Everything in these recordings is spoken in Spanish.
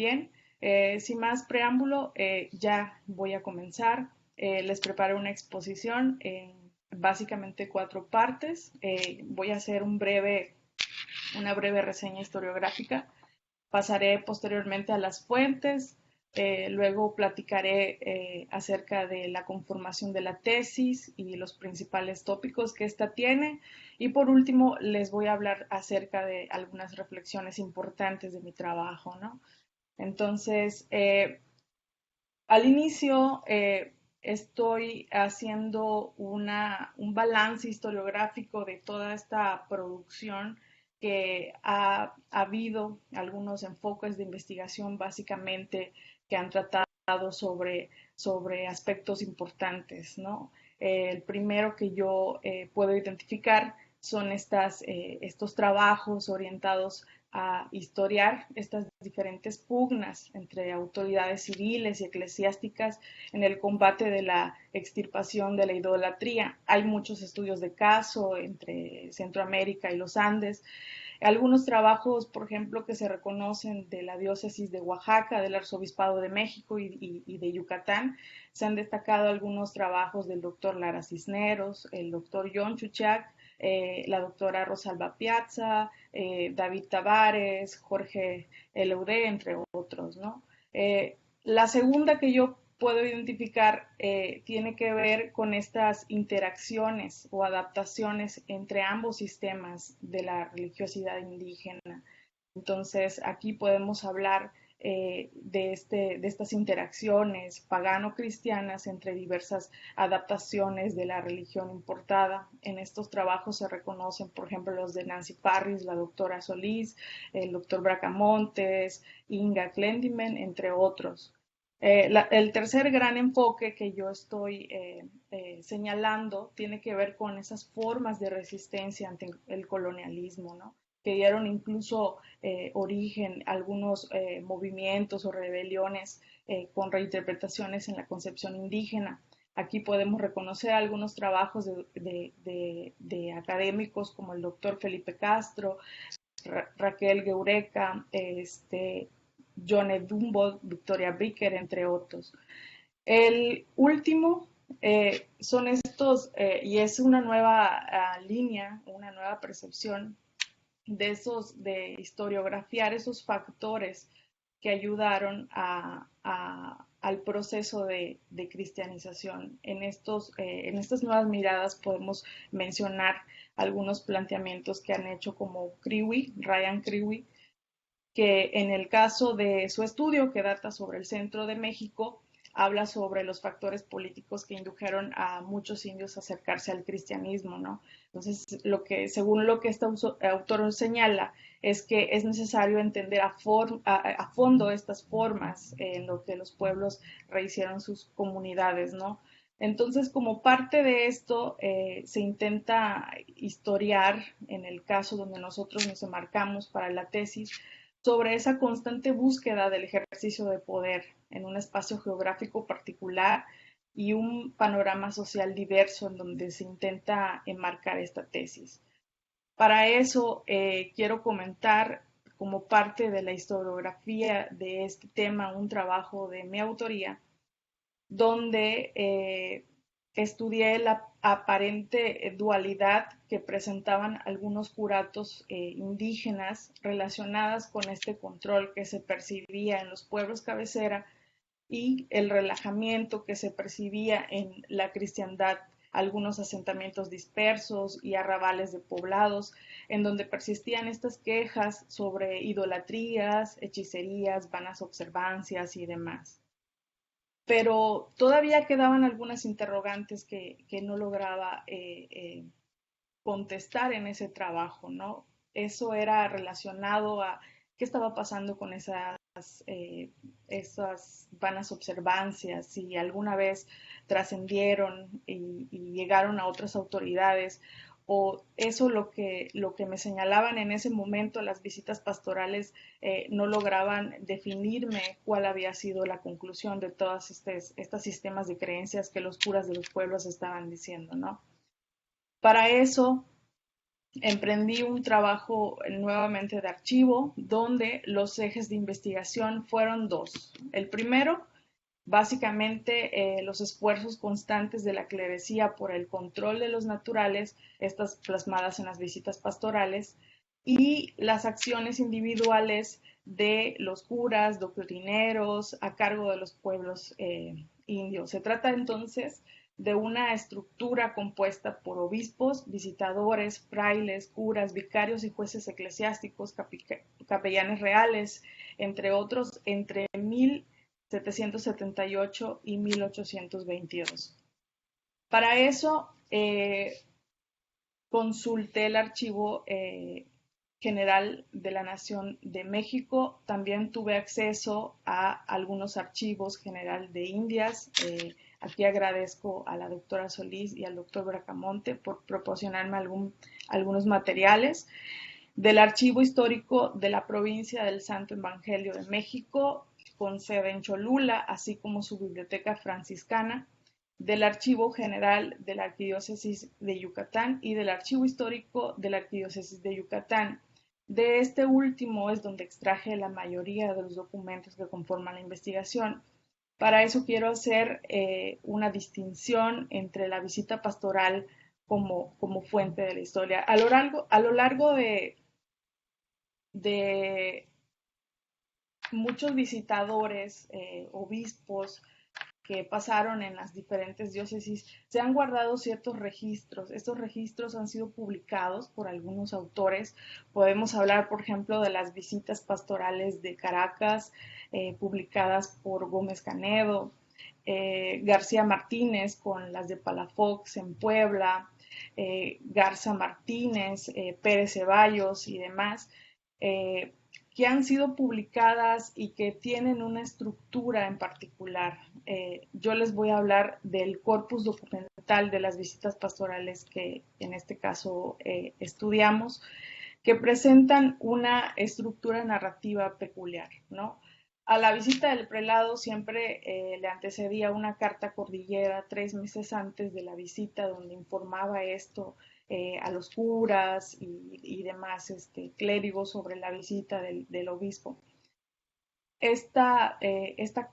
Bien, sin más preámbulo, ya voy a comenzar. Les preparé una exposición en básicamente 4 partes. Voy a hacer una breve reseña historiográfica. Pasaré posteriormente a las fuentes. Luego platicaré acerca de la conformación de la tesis y los principales tópicos que ésta tiene. Y por último, les voy a hablar acerca de algunas reflexiones importantes de mi trabajo, ¿no? Entonces, al inicio estoy haciendo un balance historiográfico de toda esta producción que ha habido algunos enfoques de investigación básicamente que han tratado sobre aspectos importantes, ¿no? El primero que yo puedo identificar son estos trabajos orientados a historiar estas diferentes pugnas entre autoridades civiles y eclesiásticas en el combate de la extirpación de la idolatría. Hay muchos estudios de caso entre Centroamérica y los Andes. Algunos trabajos, por ejemplo, que se reconocen de la diócesis de Oaxaca, del Arzobispado de México y de Yucatán, se han destacado algunos trabajos del doctor Lara Cisneros, el doctor John Chuchac, la doctora Rosalba Piazza, David Tavares, Jorge Eleudé, entre otros, ¿no? La segunda que yo puedo identificar tiene que ver con estas interacciones o adaptaciones entre ambos sistemas de la religiosidad indígena. Entonces, aquí podemos hablar de estas interacciones pagano-cristianas entre diversas adaptaciones de la religión importada. En estos trabajos se reconocen, por ejemplo, los de Nancy Parris, la doctora Solís, el doctor Bracamontes, Inga Clendimen, entre otros. El tercer gran enfoque que yo estoy señalando tiene que ver con esas formas de resistencia ante el colonialismo, ¿no? Que dieron incluso origen a algunos movimientos o rebeliones con reinterpretaciones en la concepción indígena. Aquí podemos reconocer algunos trabajos de académicos como el doctor Felipe Castro, Raquel Gueureca, John Edumbo, Victoria Bricker, entre otros. El último son estos, y es una nueva línea, una nueva percepción de historiografiar esos factores que ayudaron al proceso de cristianización. En estas nuevas miradas podemos mencionar algunos planteamientos que han hecho como Ryan Crewe, que en el caso de su estudio, que data sobre el centro de México, habla sobre los factores políticos que indujeron a muchos indios a acercarse al cristianismo, ¿no? Entonces, según lo que este autor señala, es que es necesario entender a fondo estas formas en lo que los pueblos rehicieron sus comunidades, ¿no? Entonces, como parte de esto, se intenta historiar, en el caso donde nosotros nos enmarcamos para la tesis, sobre esa constante búsqueda del ejercicio de poder en un espacio geográfico particular y un panorama social diverso en donde se intenta enmarcar esta tesis. Para eso quiero comentar como parte de la historiografía de este tema un trabajo de mi autoría donde estudié la aparente dualidad que presentaban algunos curatos indígenas relacionadas con este control que se percibía en los pueblos cabecera y el relajamiento que se percibía en la cristiandad, algunos asentamientos dispersos y arrabales de poblados, en donde persistían estas quejas sobre idolatrías, hechicerías, vanas observancias y demás. Pero todavía quedaban algunas interrogantes que no lograba contestar en ese trabajo, ¿no? Eso era relacionado a qué estaba pasando con esas vanas observancias, si alguna vez trascendieron y llegaron a otras autoridades, o eso lo que me señalaban en ese momento las visitas pastorales no lograban definirme cuál había sido la conclusión de todos estos sistemas de creencias que los curas de los pueblos estaban diciendo, ¿no? Para eso emprendí un trabajo nuevamente de archivo donde los ejes de investigación fueron dos. El primero, básicamente los esfuerzos constantes de la clerecía por el control de los naturales, estas plasmadas en las visitas pastorales, y las acciones individuales de los curas, doctrineros, a cargo de los pueblos indios. Se trata entonces de una estructura compuesta por obispos, visitadores, frailes, curas, vicarios y jueces eclesiásticos, capellanes reales, entre otros, entre 1778 y 1822. Para eso consulté el archivo general de la Nación de México. También tuve acceso a algunos archivos general de Indias. Aquí agradezco a la doctora Solís y al doctor Bracamonte por proporcionarme algunos materiales. Del archivo histórico de la provincia del Santo Evangelio de México, con sede en Cholula, así como su biblioteca franciscana, del Archivo General de la Arquidiócesis de Yucatán y del Archivo Histórico de la Arquidiócesis de Yucatán. De este último es donde extraje la mayoría de los documentos que conforman la investigación. Para eso quiero hacer una distinción entre la visita pastoral como fuente de la historia. A lo largo de muchos visitadores, obispos, que pasaron en las diferentes diócesis, se han guardado ciertos registros. Estos registros han sido publicados por algunos autores. Podemos hablar, por ejemplo, de las visitas pastorales de Caracas, publicadas por Gómez Canedo, García Martínez con las de Palafox en Puebla, Garza Martínez, Pérez Ceballos y demás. Que han sido publicadas y que tienen una estructura en particular. Yo les voy a hablar del corpus documental de las visitas pastorales que en este caso estudiamos, que presentan una estructura narrativa peculiar, ¿no? A la visita del prelado siempre le antecedía una carta cordillera 3 meses antes de la visita donde informaba esto a los curas y demás clérigos sobre la visita del obispo. Esta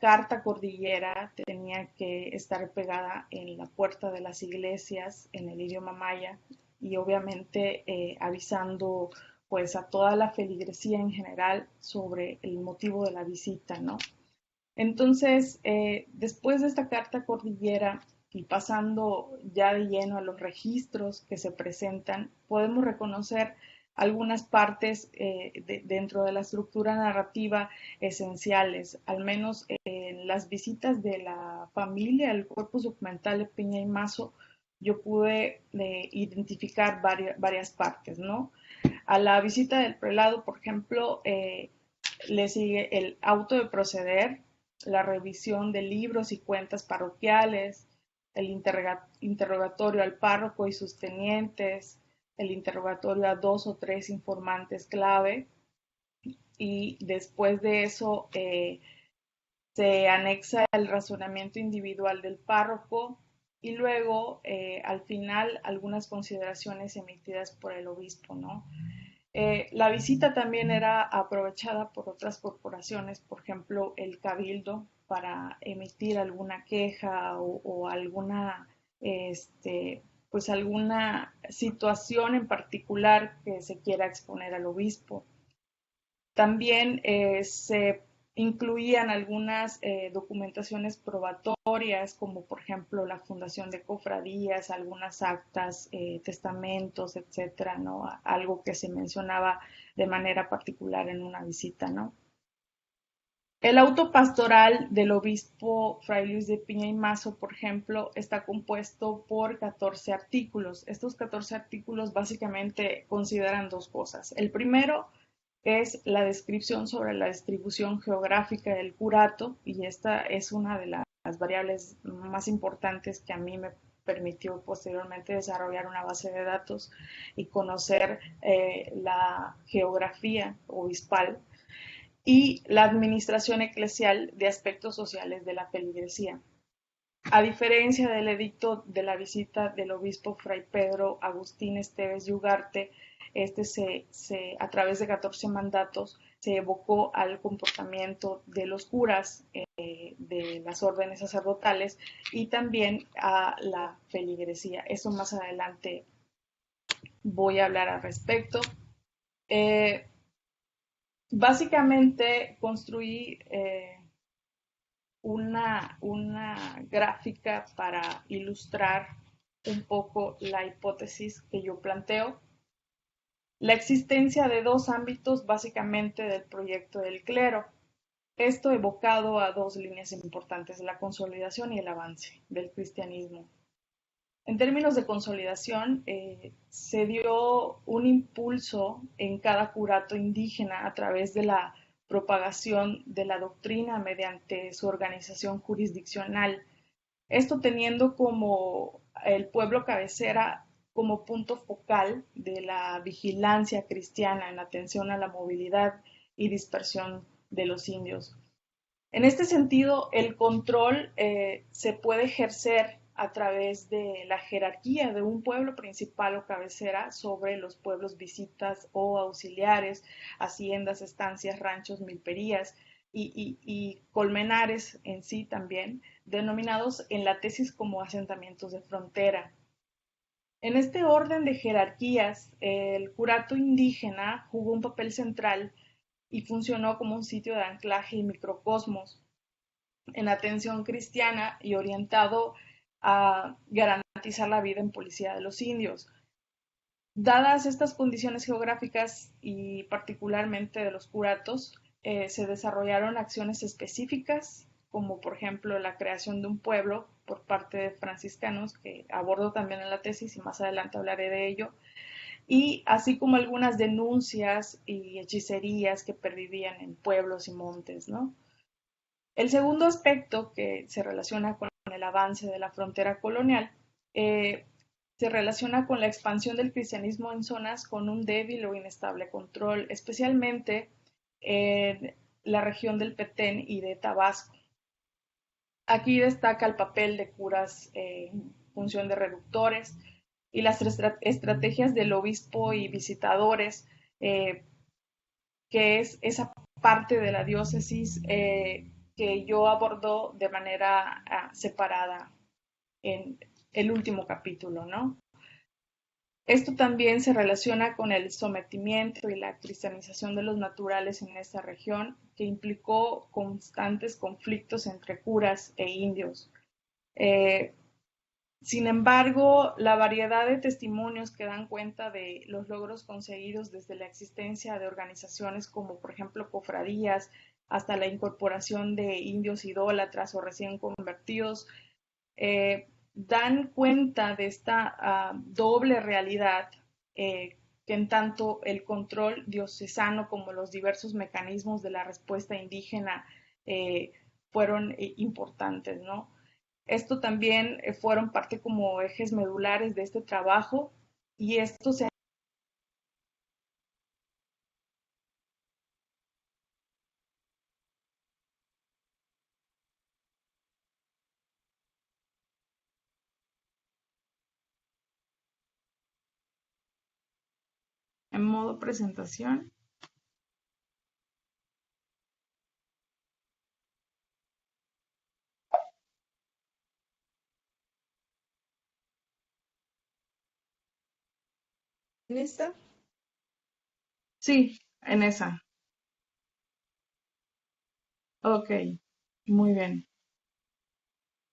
carta cordillera tenía que estar pegada en la puerta de las iglesias en el idioma maya y obviamente avisando pues a toda la feligresía en general sobre el motivo de la visita, ¿no? Entonces, después de esta carta cordillera y pasando ya de lleno a los registros que se presentan, podemos reconocer algunas partes dentro de la estructura narrativa esenciales, al menos en las visitas de la familia, el corpus documental de Piña y Mazo, yo pude identificar varias partes, ¿no? A la visita del prelado, por ejemplo, le sigue el auto de proceder, la revisión de libros y cuentas parroquiales, el interrogatorio al párroco y sus tenientes, el interrogatorio a 2 o 3 informantes clave y después de eso se anexa el razonamiento individual del párroco y luego al final algunas consideraciones emitidas por el obispo, ¿no? La visita también era aprovechada por otras corporaciones, por ejemplo, el Cabildo, para emitir alguna queja o alguna, pues alguna situación en particular que se quiera exponer al obispo. También se incluían algunas documentaciones probatorias, como por ejemplo la fundación de cofradías, algunas actas, testamentos, etcétera, ¿no? Algo que se mencionaba de manera particular en una visita, ¿no? El auto pastoral del obispo Fray Luis de Piña y Mazo, por ejemplo, está compuesto por 14 artículos. Estos 14 artículos básicamente consideran dos cosas. El primero es la descripción sobre la distribución geográfica del curato, y esta es una de las variables más importantes que a mí me permitió posteriormente desarrollar una base de datos y conocer la geografía obispal y la administración eclesial de aspectos sociales de la feligresía. A diferencia del edicto de la visita del obispo Fray Pedro Agustín Esteves y Ugarte, a través de 14 mandatos se evocó al comportamiento de los curas de las órdenes sacerdotales y también a la feligresía. Eso más adelante voy a hablar al respecto. Eh, Básicamente construí una gráfica para ilustrar un poco la hipótesis que yo planteo. La existencia de dos ámbitos básicamente del proyecto del clero. Esto evocado a dos líneas importantes, la consolidación y el avance del cristianismo. En términos de consolidación, se dio un impulso en cada curato indígena a través de la propagación de la doctrina mediante su organización jurisdiccional. Esto teniendo como el pueblo cabecera como punto focal de la vigilancia cristiana en atención a la movilidad y dispersión de los indios. En este sentido, el control se puede ejercer a través de la jerarquía de un pueblo principal o cabecera sobre los pueblos visitas o auxiliares, haciendas, estancias, ranchos, milperías y colmenares en sí también, denominados en la tesis como asentamientos de frontera. En este orden de jerarquías, el curato indígena jugó un papel central y funcionó como un sitio de anclaje y microcosmos en atención cristiana y orientado a garantizar la vida en policía de los indios. Dadas estas condiciones geográficas y particularmente de los curatos, se desarrollaron acciones específicas, como por ejemplo la creación de un pueblo por parte de franciscanos, que abordo también en la tesis y más adelante hablaré de ello, y así como algunas denuncias y hechicerías que pervivían en pueblos y montes, ¿no? El segundo aspecto que se relaciona con el avance de la frontera colonial se relaciona con la expansión del cristianismo en zonas con un débil o inestable control, especialmente en la región del Petén y de Tabasco. Aquí destaca el papel de curas en función de reductores y las estrategias del obispo y visitadores, que es esa parte de la diócesis que yo abordo de manera separada en el último capítulo, ¿no? Esto también se relaciona con el sometimiento y la cristianización de los naturales en esta región, que implicó constantes conflictos entre curas e indios. Eh, Sin embargo, la variedad de testimonios que dan cuenta de los logros conseguidos desde la existencia de organizaciones como por ejemplo cofradías hasta la incorporación de indios idólatras o recién convertidos, dan cuenta de esta doble realidad que en tanto el control diocesano como los diversos mecanismos de la respuesta indígena fueron importantes, ¿no? Esto también fueron parte como ejes medulares de este trabajo y esto se en modo presentación. ¿Lista? Sí, en esa. Ok, muy bien.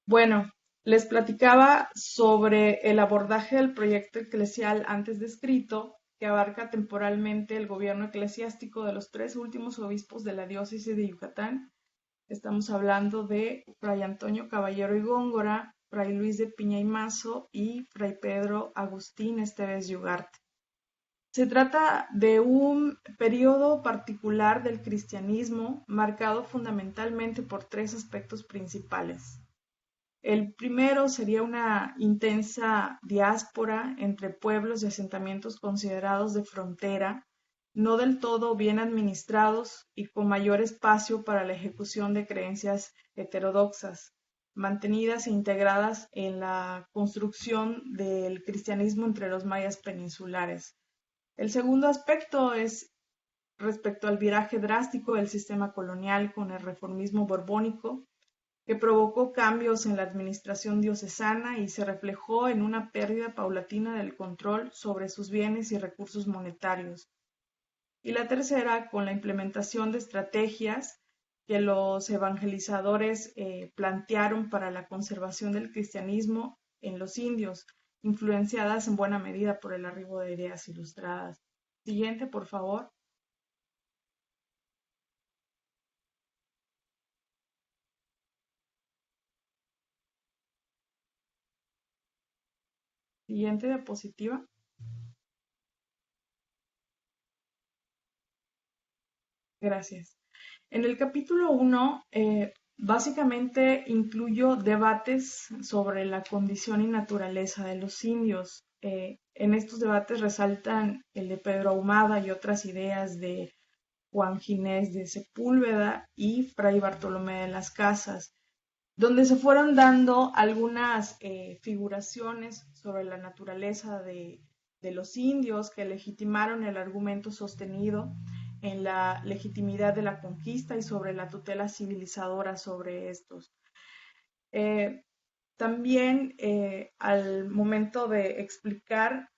Bueno, les platicaba sobre el abordaje del proyecto eclesial antes descrito, que abarca temporalmente el gobierno eclesiástico de los tres últimos obispos de la diócesis de Yucatán. Estamos hablando de Fray Antonio Caballero y Góngora, Fray Luis de Piña y Mazo y Fray Pedro Agustín Esteves Ugarte. Se trata de un periodo particular del cristianismo marcado fundamentalmente por tres aspectos principales. El primero sería una intensa diáspora entre pueblos y asentamientos considerados de frontera, no del todo bien administrados y con mayor espacio para la ejecución de creencias heterodoxas, mantenidas e integradas en la construcción del cristianismo entre los mayas peninsulares. El segundo aspecto es respecto al viraje drástico del sistema colonial con el reformismo borbónico, que provocó cambios en la administración diocesana y se reflejó en una pérdida paulatina del control sobre sus bienes y recursos monetarios. Y la tercera, con la implementación de estrategias que los evangelizadores plantearon para la conservación del cristianismo en los indios, influenciadas en buena medida por el arribo de ideas ilustradas. Siguiente, por favor. Siguiente diapositiva. Gracias. En el capítulo 1, básicamente incluyo debates sobre la condición y naturaleza de los indios. En estos debates resaltan el de Pedro Ahumada y otras ideas de Juan Ginés de Sepúlveda y Fray Bartolomé de las Casas, donde se fueron dando algunas figuraciones sobre la naturaleza de los indios que legitimaron el argumento sostenido en la legitimidad de la conquista y sobre la tutela civilizadora sobre estos. Eh, También al momento de explicar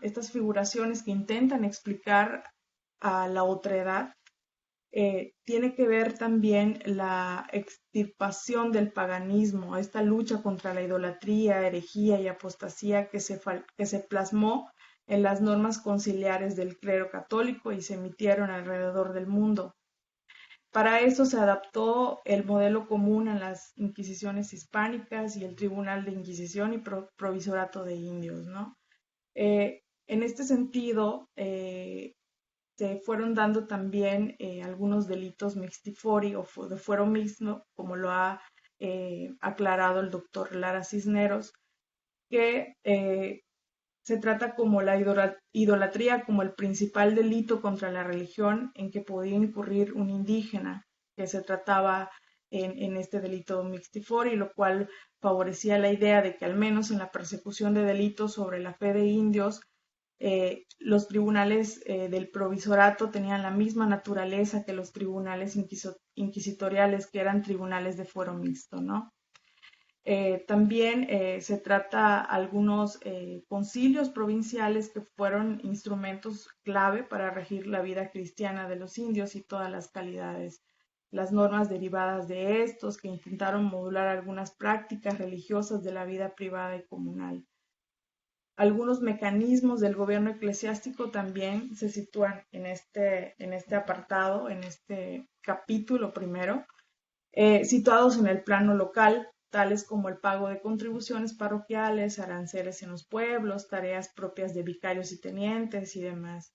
estas figuraciones que intentan explicar a la otredad, tiene que ver también la extirpación del paganismo, esta lucha contra la idolatría, herejía y apostasía que se plasmó en las normas conciliares del clero católico y se emitieron alrededor del mundo. Para eso se adaptó el modelo común en las inquisiciones hispánicas y el Tribunal de Inquisición y Provisorato de Indios, ¿no? En este sentido, se fueron dando también algunos delitos mixtifori o de fuero mixto, como lo ha aclarado el doctor Lara Cisneros, que se trata como la idolatría como el principal delito contra la religión en que podía incurrir un indígena, que se trataba en este delito mixtifori, lo cual favorecía la idea de que al menos en la persecución de delitos sobre la fe de indios, los tribunales del provisorato tenían la misma naturaleza que los tribunales inquisitoriales, que eran tribunales de fuero mixto, ¿no? También se trata algunos concilios provinciales que fueron instrumentos clave para regir la vida cristiana de los indios y todas las calidades, las normas derivadas de estos que intentaron modular algunas prácticas religiosas de la vida privada y comunal. Algunos mecanismos del gobierno eclesiástico también se sitúan en este apartado, en este capítulo primero, situados en el plano local, tales como el pago de contribuciones parroquiales, aranceles en los pueblos, tareas propias de vicarios y tenientes y demás.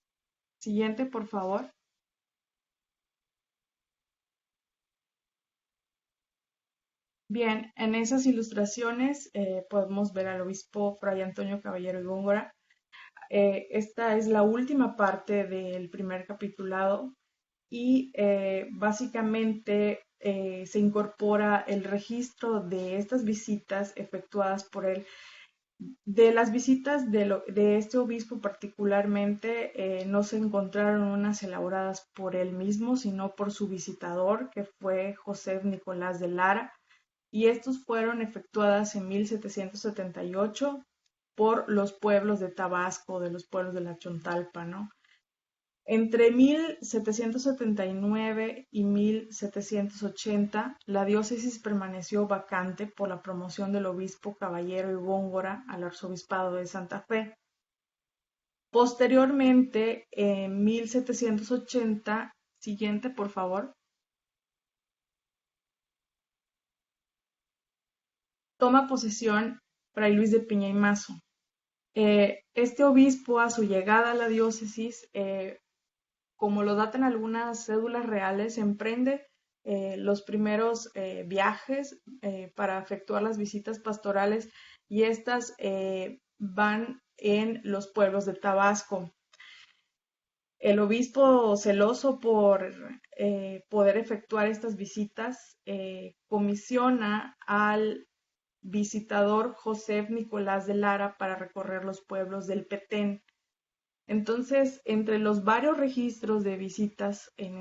Siguiente, por favor. Bien, en esas ilustraciones podemos ver al obispo Fray Antonio Caballero y Góngora. Esta es la última parte del primer capitulado y básicamente se incorpora el registro de estas visitas efectuadas por él. De las visitas de este obispo particularmente, no se encontraron unas elaboradas por él mismo, sino por su visitador, que fue José Nicolás de Lara, y estos fueron efectuadas en 1778 por los pueblos de Tabasco, de los pueblos de la Chontalpa, ¿no? Entre 1779 y 1780, la diócesis permaneció vacante por la promoción del obispo Caballero y Góngora al arzobispado de Santa Fe. Posteriormente, en 1780, siguiente por favor, toma posesión Fray Luis de Piña y Mazo. Este obispo, a su llegada a la diócesis, como lo datan algunas cédulas reales, emprende los primeros viajes para efectuar las visitas pastorales y estas van en los pueblos de Tabasco. El obispo, celoso por poder efectuar estas visitas, comisiona al visitador José Nicolás de Lara para recorrer los pueblos del Petén. Entonces, entre los varios registros de visitas en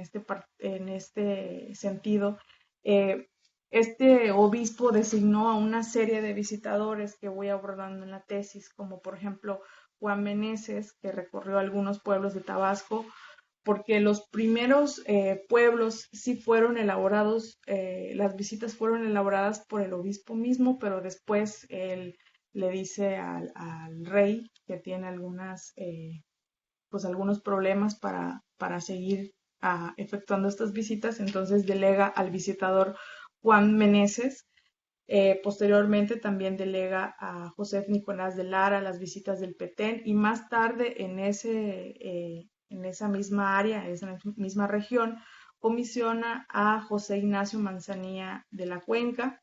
este sentido, eh, este obispo designó a una serie de visitadores que voy abordando en la tesis, como por ejemplo Juan Meneses, que recorrió algunos pueblos de Tabasco, porque los primeros pueblos sí fueron elaborados, las visitas fueron elaboradas por el obispo mismo, pero después él le dice al rey que tiene pues algunos problemas para seguir efectuando estas visitas, entonces delega al visitador Juan Meneses. Posteriormente también delega a José Nicolás de Lara las visitas del Petén y más tarde en esa misma área, en esa misma región, comisiona a José Ignacio Manzanilla de la Cuenca,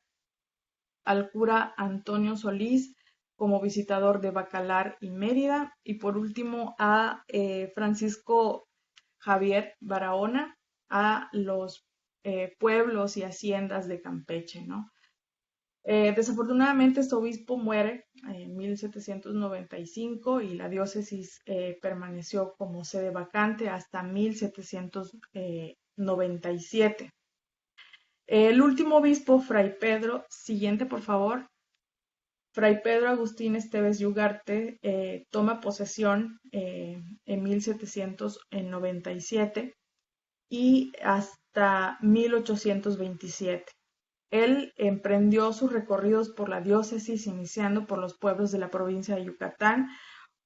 al cura Antonio Solís como visitador de Bacalar y Mérida y por último a Francisco Javier Barahona a los pueblos y haciendas de Campeche, ¿no? Desafortunadamente este obispo muere en 1795 y la diócesis permaneció como sede vacante hasta 1797. El último obispo, Fray Pedro, siguiente por favor, Fray Pedro Agustín Esteves y Ugarte toma posesión en 1797 y hasta 1827. Él emprendió sus recorridos por la diócesis, iniciando por los pueblos de la provincia de Yucatán,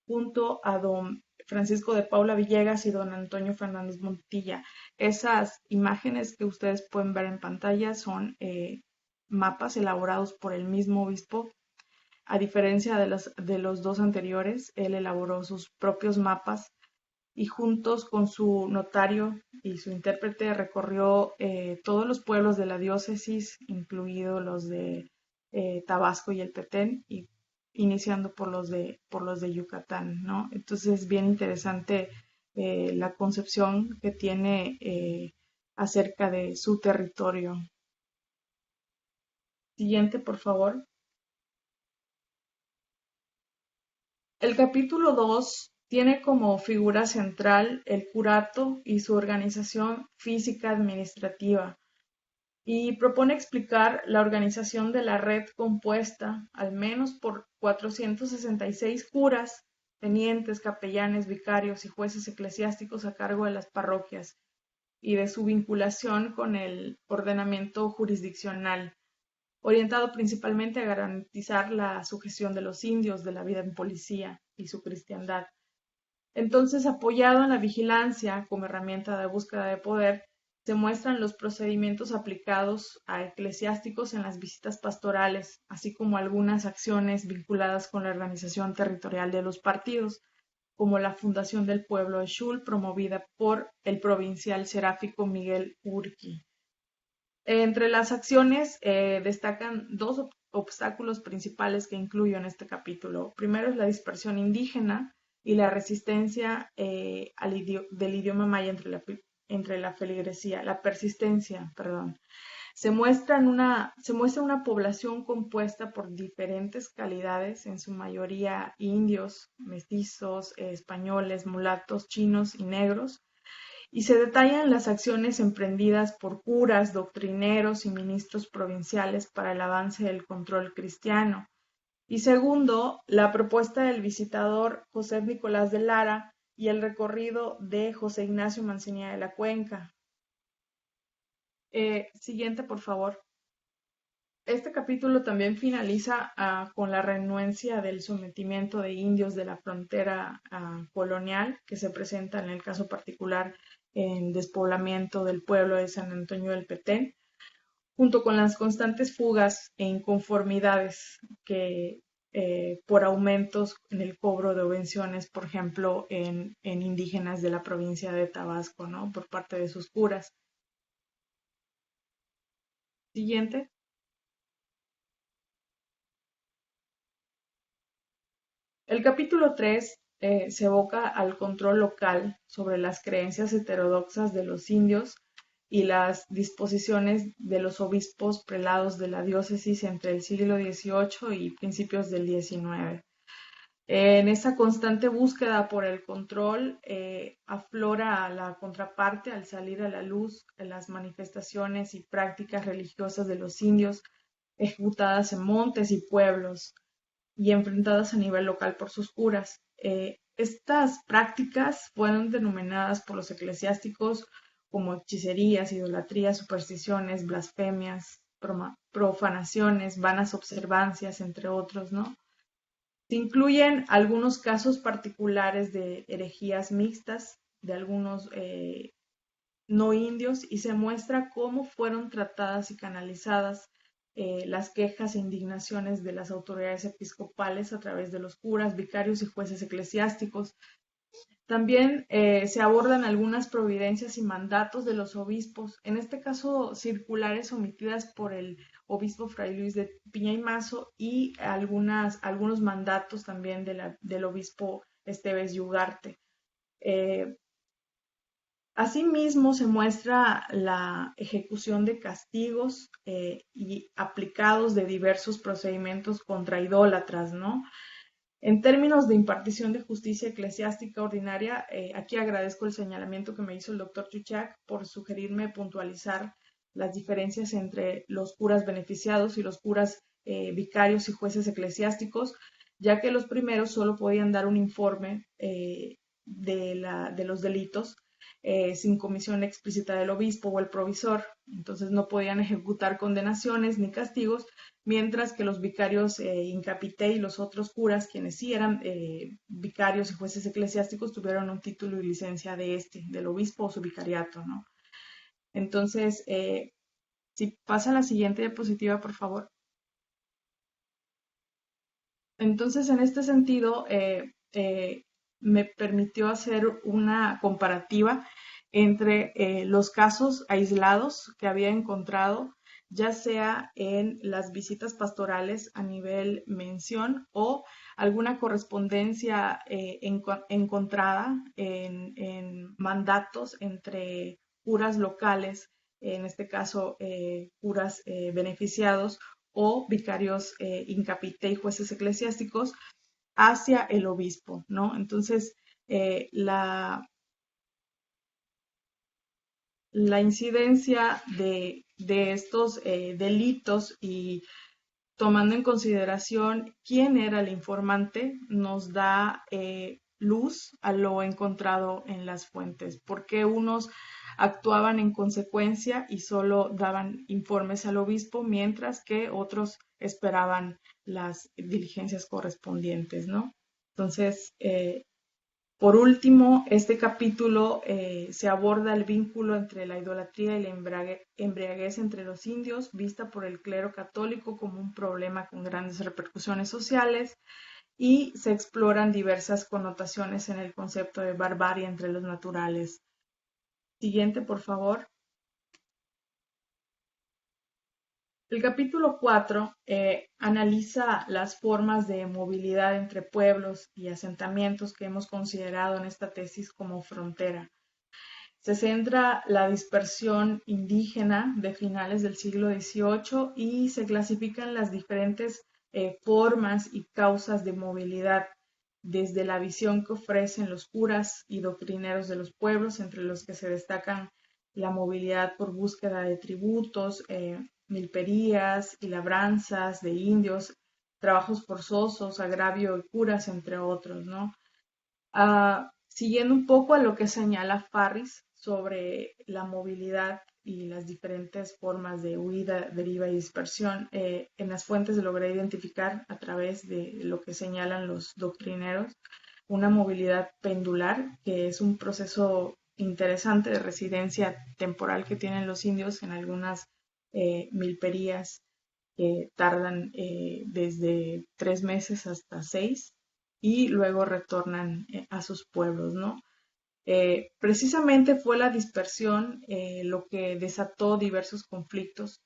junto a don Francisco de Paula Villegas y don Antonio Fernández Montilla. Esas imágenes que ustedes pueden ver en pantalla son mapas elaborados por el mismo obispo. A diferencia de los dos anteriores, él elaboró sus propios mapas y juntos con su notario y su intérprete recorrió todos los pueblos de la diócesis, incluidos los de Tabasco y el Petén, y iniciando por los de Yucatán, ¿no? Entonces es bien interesante la concepción que tiene acerca de su territorio. Siguiente, por favor. El capítulo 2 tiene como figura central el curato y su organización física administrativa y propone explicar la organización de la red compuesta al menos por 466 curas, tenientes, capellanes, vicarios y jueces eclesiásticos a cargo de las parroquias y de su vinculación con el ordenamiento jurisdiccional, orientado principalmente a garantizar la sujeción de los indios de la vida en policía y su cristiandad. Entonces, apoyado en la vigilancia como herramienta de búsqueda de poder, se muestran los procedimientos aplicados a eclesiásticos en las visitas pastorales, así como algunas acciones vinculadas con la organización territorial de los partidos, como la fundación del pueblo de Xul, promovida por el provincial seráfico Miguel Urqui. Entre las acciones destacan dos obstáculos principales que incluyo en este capítulo. Primero es la dispersión indígena y la resistencia del idioma maya entre la feligresía, la persistencia, perdón. Se muestra una población compuesta por diferentes calidades, en su mayoría indios, mestizos, españoles, mulatos, chinos y negros, y se detallan las acciones emprendidas por curas, doctrineros y ministros provinciales para el avance del control cristiano. Y segundo, la propuesta del visitador José Nicolás de Lara y el recorrido de José Ignacio Manzanilla de la Cuenca. Siguiente, por favor. Este capítulo también finaliza con la renuencia del sometimiento de indios de la frontera colonial, que se presenta en el caso particular en despoblamiento del pueblo de San Antonio del Petén, junto con las constantes fugas e inconformidades que por aumentos en el cobro de subvenciones, por ejemplo, en indígenas de la provincia de Tabasco, ¿no? Por parte de sus curas. Siguiente. El capítulo 3 se evoca al control local sobre las creencias heterodoxas de los indios y las disposiciones de los obispos prelados de la diócesis entre el siglo XVIII y principios del XIX. En esa constante búsqueda por el control, aflora la contraparte al salir a la luz las manifestaciones y prácticas religiosas de los indios ejecutadas en montes y pueblos y enfrentadas a nivel local por sus curas. Estas prácticas fueron denominadas por los eclesiásticos como hechicerías, idolatrías, supersticiones, blasfemias, profanaciones, vanas observancias, entre otros, ¿no? Se incluyen algunos casos particulares de herejías mixtas de algunos no indios y se muestra cómo fueron tratadas y canalizadas las quejas e indignaciones de las autoridades episcopales a través de los curas, vicarios y jueces eclesiásticos. También se abordan algunas providencias y mandatos de los obispos, en este caso circulares omitidas por el obispo Fray Luis de Piña y Mazo y algunos mandatos también del obispo Esteves Yugarte. Eh, Asimismo, se muestra la ejecución de castigos y aplicados de diversos procedimientos contra idólatras, ¿no? En términos de impartición de justicia eclesiástica ordinaria, aquí agradezco el señalamiento que me hizo el doctor Chuchac por sugerirme puntualizar las diferencias entre los curas beneficiados y los curas vicarios y jueces eclesiásticos, ya que los primeros solo podían dar un informe de los delitos sin comisión explícita del obispo o el provisor, entonces no podían ejecutar condenaciones ni castigos, mientras que los vicarios in capite y los otros curas, quienes sí eran vicarios y jueces eclesiásticos, tuvieron un título y licencia del obispo o su vicariato, ¿no? Entonces, si pasa a la siguiente diapositiva, por favor. Entonces, en este sentido, me permitió hacer una comparativa entre los casos aislados que había encontrado, ya sea en las visitas pastorales a nivel mención o alguna correspondencia encontrada en mandatos entre curas locales, en este caso curas beneficiados o vicarios in capite y jueces eclesiásticos hacia el obispo, ¿no? Entonces, eh, la, la incidencia de estos delitos y tomando en consideración quién era el informante, nos da luz a lo encontrado en las fuentes, porque unos actuaban en consecuencia y solo daban informes al obispo, mientras que otros esperaban las diligencias correspondientes, ¿no? Entonces, por último, este capítulo se aborda el vínculo entre la idolatría y la embriaguez entre los indios, vista por el clero católico como un problema con grandes repercusiones sociales, y se exploran diversas connotaciones en el concepto de barbarie entre los naturales. Siguiente, por favor. El capítulo 4 analiza las formas de movilidad entre pueblos y asentamientos que hemos considerado en esta tesis como frontera. Se centra la dispersión indígena de finales del siglo XVIII y se clasifican las diferentes formas y causas de movilidad, desde la visión que ofrecen los curas y doctrineros de los pueblos, entre los que se destacan la movilidad por búsqueda de tributos, milperías y labranzas de indios, trabajos forzosos, agravio y curas, entre otros, ¿no? Siguiendo un poco a lo que señala Farris sobre la movilidad y las diferentes formas de huida, deriva y dispersión, en las fuentes logré identificar a través de lo que señalan los doctrineros una movilidad pendular, que es un proceso interesante de residencia temporal que tienen los indios en algunas milperías que tardan desde 3 meses hasta 6 y luego retornan a sus pueblos, ¿no? Precisamente fue la dispersión lo que desató diversos conflictos,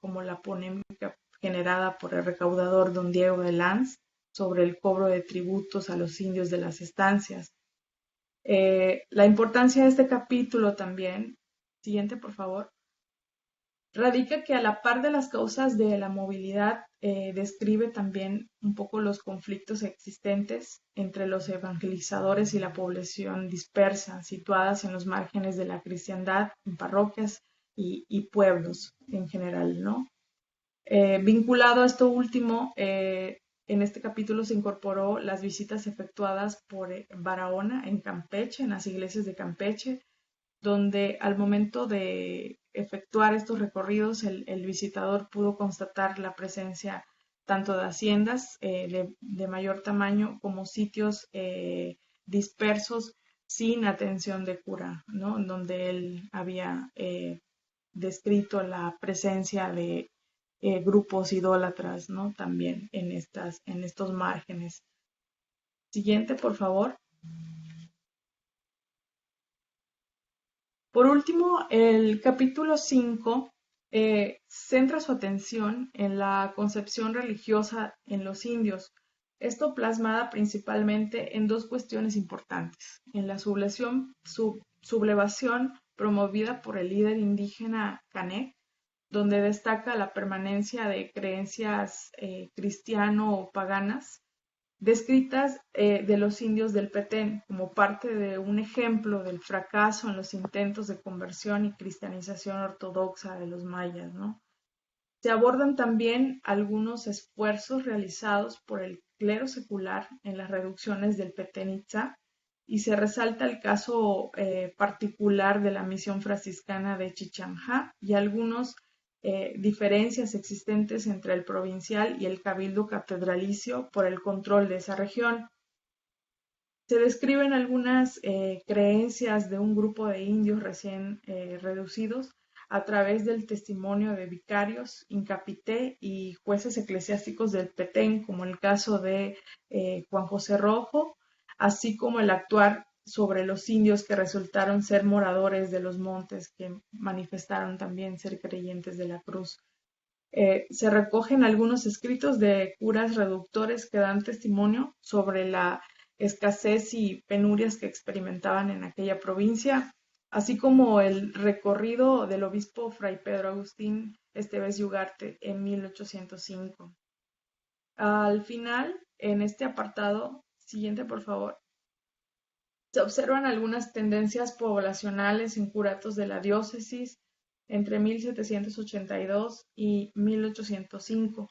como la polémica generada por el recaudador don Diego de Lanz sobre el cobro de tributos a los indios de las estancias. La importancia de este capítulo también, siguiente por favor, radica que a la par de las causas de la movilidad, describe también un poco los conflictos existentes entre los evangelizadores y la población dispersa, situadas en los márgenes de la cristiandad, en parroquias y pueblos en general, ¿no? Vinculado a esto último, en este capítulo se incorporó las visitas efectuadas por Barahona en Campeche, en las iglesias de Campeche, donde al momento de efectuar estos recorridos el visitador pudo constatar la presencia tanto de haciendas de mayor tamaño como sitios dispersos sin atención de cura, ¿no? En donde él había descrito la presencia de grupos idólatras, ¿no? También en estos márgenes. Siguiente, por favor. Por último, el capítulo 5 centra su atención en la concepción religiosa en los indios, esto plasmada principalmente en dos cuestiones importantes, en la sublevación promovida por el líder indígena Canek, donde destaca la permanencia de creencias cristiano o paganas descritas de los indios del Petén como parte de un ejemplo del fracaso en los intentos de conversión y cristianización ortodoxa de los mayas, ¿no? Se abordan también algunos esfuerzos realizados por el clero secular en las reducciones del Petén Itzá y se resalta el caso particular de la misión franciscana de Chichamjá y algunos diferencias existentes entre el provincial y el cabildo catedralicio por el control de esa región. Se describen algunas creencias de un grupo de indios recién reducidos a través del testimonio de vicarios, incapité y jueces eclesiásticos del Petén, como el caso de Juan José Rojo, así como el actuar sobre los indios que resultaron ser moradores de los montes, que manifestaron también ser creyentes de la cruz. Se recogen algunos escritos de curas reductores que dan testimonio sobre la escasez y penurias que experimentaban en aquella provincia, así como el recorrido del obispo Fray Pedro Agustín Esteves y Ugarte en 1805. Al final, en este apartado, siguiente por favor, se observan algunas tendencias poblacionales en curatos de la diócesis entre 1782 y 1805.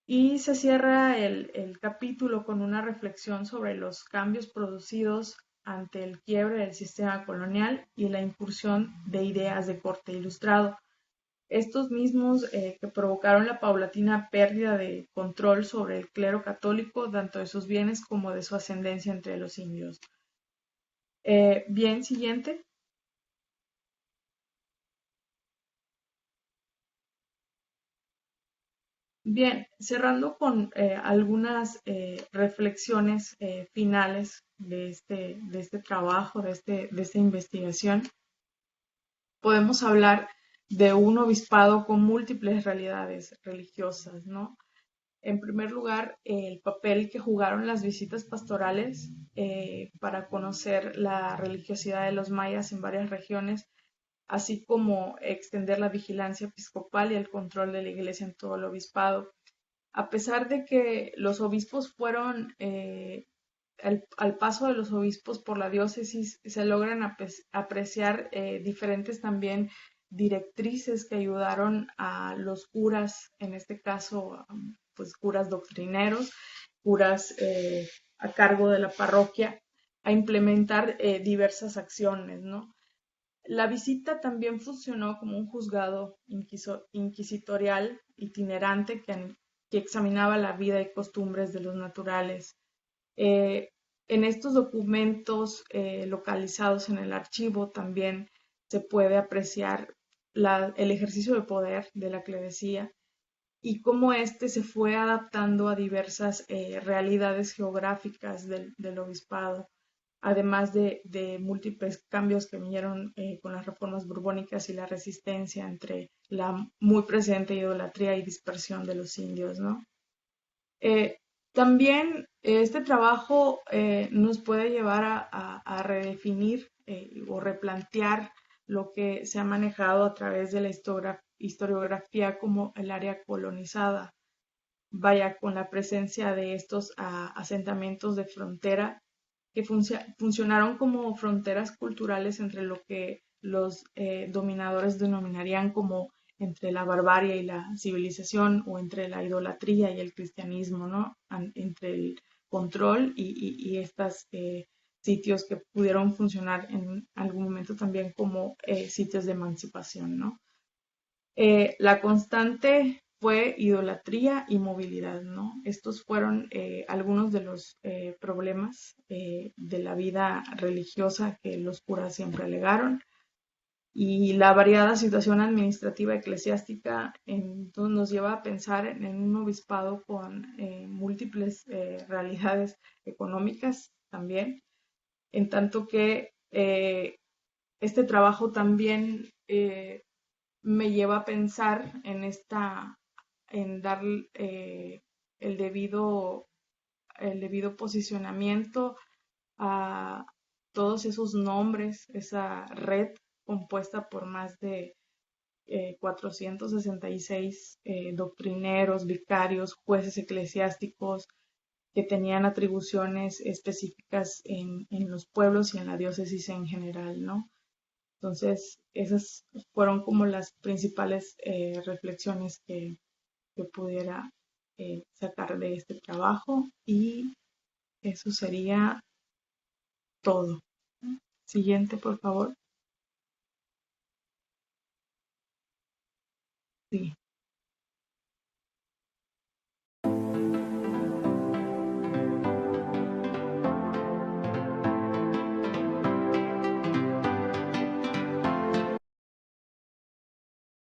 Y se cierra el capítulo con una reflexión sobre los cambios producidos ante el quiebre del sistema colonial y la incursión de ideas de corte ilustrado. Estos mismos que provocaron la paulatina pérdida de control sobre el clero católico, tanto de sus bienes como de su ascendencia entre los indios. Bien, siguiente. Bien, cerrando con algunas reflexiones finales de este trabajo, de esta investigación, podemos hablar de un obispado con múltiples realidades religiosas, ¿no? En primer lugar, el papel que jugaron las visitas pastorales para conocer la religiosidad de los mayas en varias regiones, así como extender la vigilancia episcopal y el control de la iglesia en todo el obispado. A pesar de que los obispos fueron, al paso de los obispos por la diócesis, se logran apreciar diferentes también directrices que ayudaron a los curas, en este caso, pues curas doctrineros, curas a cargo de la parroquia, a implementar diversas acciones, ¿no? La visita también funcionó como un juzgado inquisitorial itinerante que examinaba la vida y costumbres de los naturales. Eh, en estos documentos localizados en el archivo también se puede apreciar el ejercicio de poder de la clerecía y cómo éste se fue adaptando a diversas realidades geográficas del obispado, además de múltiples cambios que vinieron con las reformas borbónicas y la resistencia entre la muy presente idolatría y dispersión de los indios, ¿no? Eh, También este trabajo nos puede llevar a redefinir o replantear lo que se ha manejado a través de la historiografía como el área colonizada. Vaya, con la presencia de estos asentamientos de frontera que funcionaron como fronteras culturales entre lo que los dominadores denominarían como entre la barbarie y la civilización o entre la idolatría y el cristianismo, ¿no? Entre el control y estos sitios que pudieron funcionar en algún momento también como sitios de emancipación, ¿no? La constante fue idolatría y movilidad, ¿no? Estos fueron algunos de los problemas de la vida religiosa que los curas siempre alegaron y la variada situación administrativa eclesiástica entonces nos lleva a pensar en un obispado con múltiples realidades económicas también, en tanto que este trabajo también me lleva a pensar en dar eh, el debido, el debido posicionamiento a todos esos nombres, esa red compuesta por más de 466 doctrineros, vicarios, jueces eclesiásticos que tenían atribuciones específicas en los pueblos y en la diócesis en general, ¿no? Entonces, esas fueron como las principales reflexiones que pudiera sacar de este trabajo y eso sería todo. Siguiente, por favor. Sí.